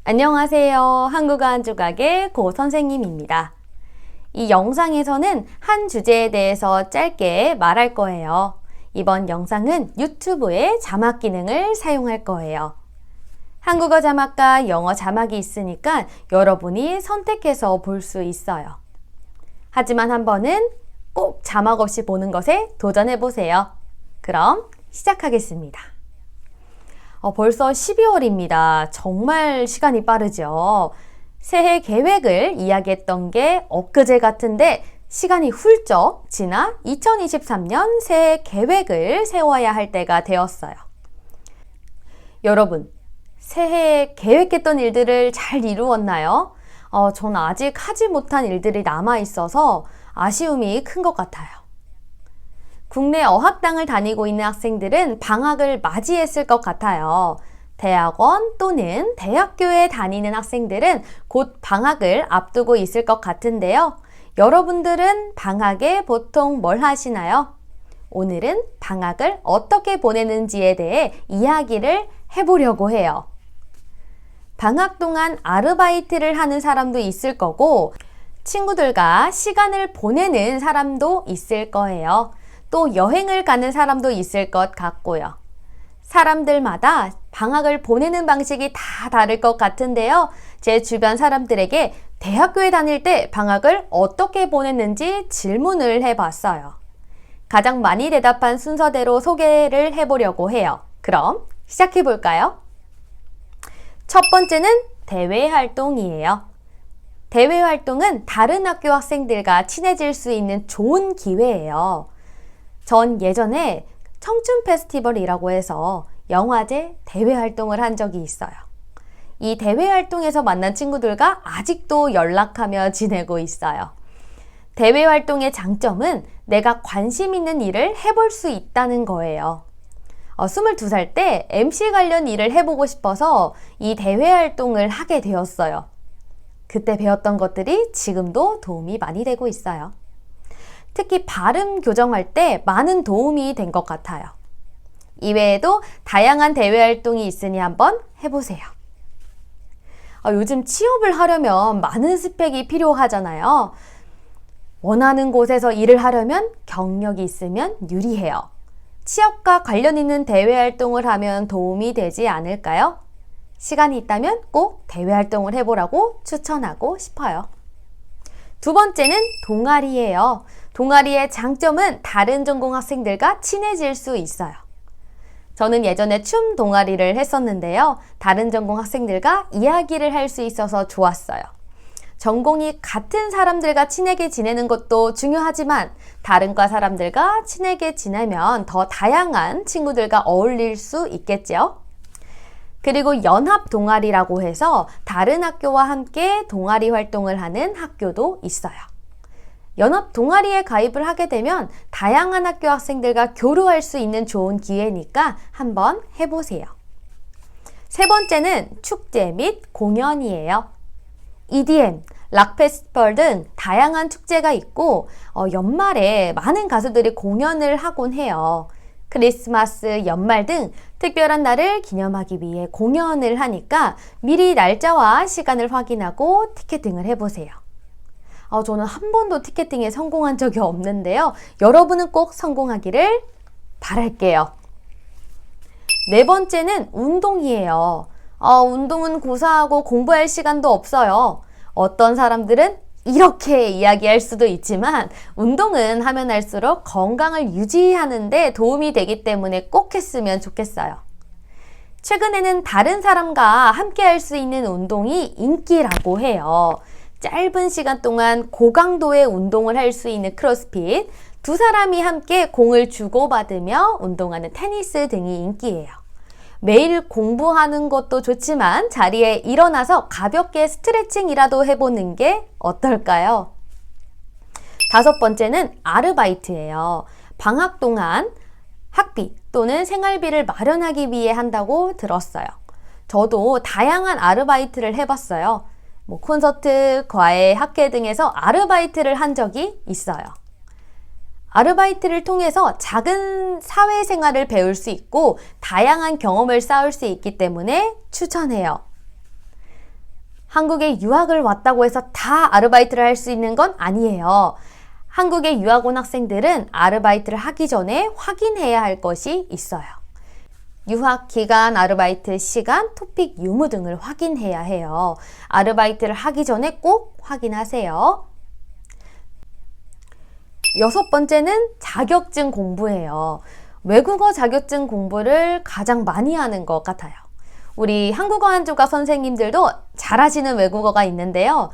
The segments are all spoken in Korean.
안녕하세요. 한국어 한 조각의 고 선생님입니다. 이 영상에서는 한 주제에 대해서 짧게 말할 거예요. 이번 영상은 유튜브의 자막 기능을 사용할 거예요. 한국어 자막과 영어 자막이 있으니까 여러분이 선택해서 볼 수 있어요. 하지만 한 번은 꼭 자막 없이 보는 것에 도전해 보세요. 그럼 시작하겠습니다. 벌써 12월입니다. 정말 시간이 빠르죠. 새해 계획을 이야기했던 게 엊그제 같은데 시간이 훌쩍 지나 2023년 새해 계획을 세워야 할 때가 되었어요. 여러분, 새해에 계획했던 일들을 잘 이루었나요? 전 아직 하지 못한 일들이 남아 있어서 아쉬움이 큰 것 같아요. 국내 어학당을 다니고 있는 학생들은 방학을 맞이했을 것 같아요. 대학원 또는 대학교에 다니는 학생들은 곧 방학을 앞두고 있을 것 같은데요. 여러분들은 방학에 보통 뭘 하시나요? 오늘은 방학을 어떻게 보내는지에 대해 이야기를 해보려고 해요. 방학 동안 아르바이트를 하는 사람도 있을 거고, 친구들과 시간을 보내는 사람도 있을 거예요. 또 여행을 가는 사람도 있을 것 같고요. 사람들마다 방학을 보내는 방식이 다 다를 것 같은데요. 제 주변 사람들에게 대학교에 다닐 때 방학을 어떻게 보냈는지 질문을 해봤어요. 가장 많이 대답한 순서대로 소개를 해보려고 해요. 그럼 시작해볼까요? 첫 번째는 대외 활동이에요. 대외 활동은 다른 학교 학생들과 친해질 수 있는 좋은 기회예요. 전 예전에 청춘 페스티벌이라고 해서 영화제 대회 활동을 한 적이 있어요. 이 대회 활동에서 만난 친구들과 아직도 연락하며 지내고 있어요. 대회 활동의 장점은 내가 관심 있는 일을 해볼 수 있다는 거예요. 22살 때 MC 관련 일을 해보고 싶어서 이 대회 활동을 하게 되었어요. 그때 배웠던 것들이 지금도 도움이 많이 되고 있어요. 특히 발음 교정할 때 많은 도움이 된 것 같아요. 이외에도 다양한 대외 활동이 있으니 한번 해보세요. 요즘 취업을 하려면 많은 스펙이 필요하잖아요. 원하는 곳에서 일을 하려면 경력이 있으면 유리해요. 취업과 관련 있는 대외 활동을 하면 도움이 되지 않을까요? 시간이 있다면 꼭 대외 활동을 해보라고 추천하고 싶어요. 두 번째는 동아리예요. 동아리의 장점은 다른 전공 학생들과 친해질 수 있어요. 저는 예전에 춤 동아리를 했었는데요. 다른 전공 학생들과 이야기를 할 수 있어서 좋았어요. 전공이 같은 사람들과 친하게 지내는 것도 중요하지만 다른 과 사람들과 친하게 지내면 더 다양한 친구들과 어울릴 수 있겠죠. 그리고 연합 동아리라고 해서 다른 학교와 함께 동아리 활동을 하는 학교도 있어요. 연합 동아리에 가입을 하게 되면 다양한 학교 학생들과 교류할 수 있는 좋은 기회니까 한번 해보세요. 세 번째는 축제 및 공연이에요. EDM, 락 페스티벌 등 다양한 축제가 있고 연말에 많은 가수들이 공연을 하곤 해요. 크리스마스, 연말 등 특별한 날을 기념하기 위해 공연을 하니까 미리 날짜와 시간을 확인하고 티켓팅을 해보세요. 저는 한 번도 티켓팅에 성공한 적이 없는데요. 여러분은 꼭 성공하기를 바랄게요. 네 번째는 운동이에요. 운동은 고사하고 공부할 시간도 없어요. 어떤 사람들은 이렇게 이야기할 수도 있지만 운동은 하면 할수록 건강을 유지하는 데 도움이 되기 때문에 꼭 했으면 좋겠어요. 최근에는 다른 사람과 함께 할 수 있는 운동이 인기라고 해요. 짧은 시간 동안 고강도의 운동을 할 수 있는 크로스핏, 두 사람이 함께 공을 주고받으며 운동하는 테니스 등이 인기예요. 매일 공부하는 것도 좋지만 자리에 일어나서 가볍게 스트레칭이라도 해보는 게 어떨까요? 다섯 번째는 아르바이트예요. 방학 동안 학비 또는 생활비를 마련하기 위해 한다고 들었어요. 저도 다양한 아르바이트를 해봤어요. 콘서트, 과외, 학회 등에서 아르바이트를 한 적이 있어요. 아르바이트를 통해서 작은 사회생활을 배울 수 있고 다양한 경험을 쌓을 수 있기 때문에 추천해요. 한국에 유학을 왔다고 해서 다 아르바이트를 할 수 있는 건 아니에요. 한국에 유학 온 학생들은 아르바이트를 하기 전에 확인해야 할 것이 있어요. 유학 기간, 아르바이트 시간, 토픽 유무 등을 확인해야 해요. 아르바이트를 하기 전에 꼭 확인하세요. 6번째는 자격증 공부예요. 외국어 자격증 공부를 가장 많이 하는 것 같아요. 우리 한국어 한조가 선생님들도 잘하시는 외국어가 있는데요.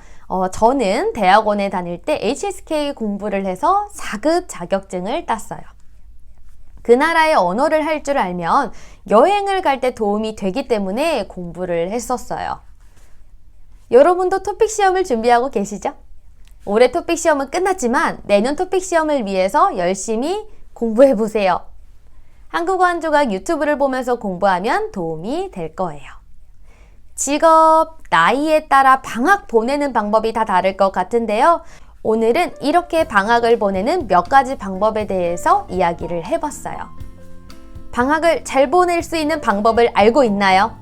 저는 대학원에 다닐 때 HSK 공부를 해서 4급 자격증을 땄어요. 그 나라의 언어를 할 줄 알면 여행을 갈 때 도움이 되기 때문에 공부를 했었어요. 여러분도 토픽 시험을 준비하고 계시죠? 올해 토픽 시험은 끝났지만 내년 토픽 시험을 위해서 열심히 공부해 보세요. 한국어 한조각 유튜브를 보면서 공부하면 도움이 될 거예요. 직업, 나이에 따라 방학 보내는 방법이 다 다를 것 같은데요. 오늘은 이렇게 방학을 보내는 몇 가지 방법에 대해서 이야기를 해봤어요. 방학을 잘 보낼 수 있는 방법을 알고 있나요?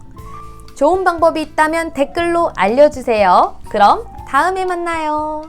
좋은 방법이 있다면 댓글로 알려주세요. 그럼 다음에 만나요.